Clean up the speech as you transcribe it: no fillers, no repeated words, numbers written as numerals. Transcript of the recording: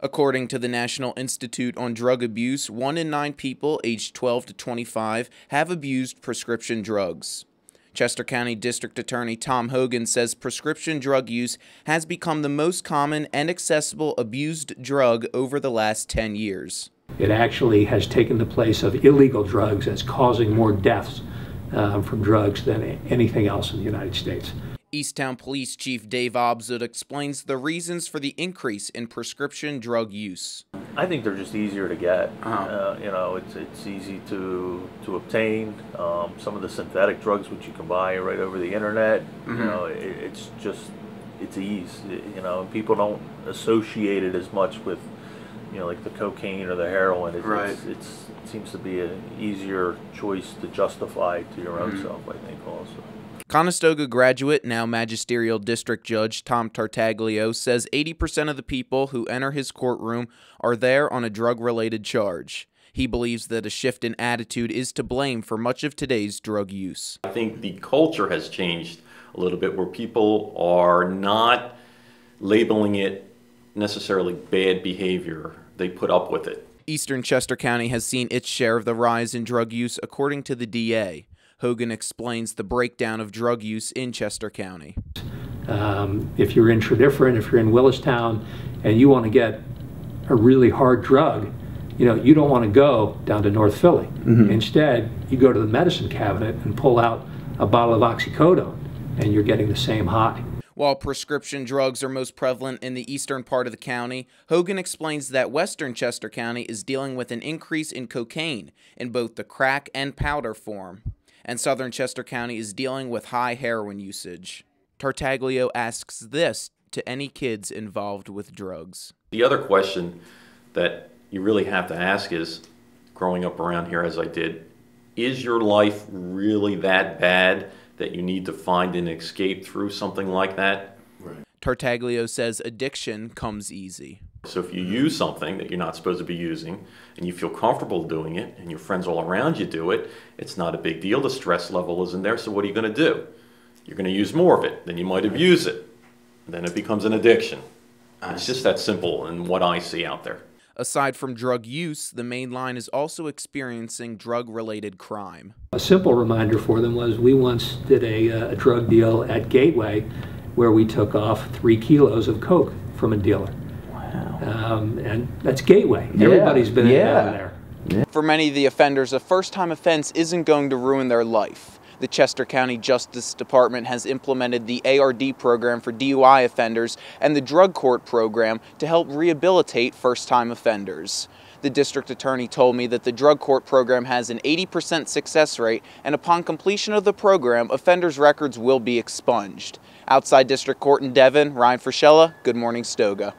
According to the National Institute on Drug Abuse, 1 in 9 people aged 12 to 25 have abused prescription drugs. Chester County District Attorney Tom Hogan says prescription drug use has become the most common and accessible abused drug over the last 10 years. It actually has taken the place of illegal drugs as causing more deaths from drugs than anything else in the United States. Easttown Police Chief Dave Obzut explains the reasons for the increase in prescription drug use. I think they're just easier to get. You know, it's easy to obtain. Some of the synthetic drugs which you can buy right over the internet, you know, it's ease. You know, people don't associate it as much with, you know, like the cocaine or the heroin. It seems to be an easier choice to justify to your own self, I think, also. Conestoga graduate, now magisterial district judge Tom Tartaglio says 80% of the people who enter his courtroom are there on a drug-related charge. He believes that a shift in attitude is to blame for much of today's drug use. I think the culture has changed a little bit where people are not labeling it necessarily bad behavior. They put up with it. Eastern Chester County has seen its share of the rise in drug use, according to the DA. Hogan explains the breakdown of drug use in Chester County. If you're in Tredyffrin, if you're in Willistown, and you want to get a really hard drug, you know, you don't want to go down to North Philly. Instead, you go to the medicine cabinet and pull out a bottle of oxycodone, and you're getting the same high. While prescription drugs are most prevalent in the eastern part of the county, Hogan explains that western Chester County is dealing with an increase in cocaine in both the crack and powder form, and southern Chester County is dealing with high heroin usage. Tartaglio asks this to any kids involved with drugs. The other question that you really have to ask is, growing up around here as I did, is your life really that bad that you need to find an escape through something like that? Right. Tartaglio says addiction comes easy. So if you use something that you're not supposed to be using and you feel comfortable doing it and your friends all around you do it, it's not a big deal. The stress level isn't there, so what are you going to do? You're going to use more of it than you might abuse it. And then it becomes an addiction. It's just that simple in what I see out there. Aside from drug use, the main line is also experiencing drug-related crime. A simple reminder for them was we once did a drug deal at Gateway where we took off 3 kilos of coke from a dealer. And that's Gateway. Everybody's been in there. For many of the offenders, a first-time offense isn't going to ruin their life. The Chester County Justice Department has implemented the ARD program for DUI offenders and the drug court program to help rehabilitate first-time offenders. The district attorney told me that the drug court program has an 80% success rate, and upon completion of the program, offenders' records will be expunged. Outside District Court in Devon, Ryan Frischella, Good Morning Stoga.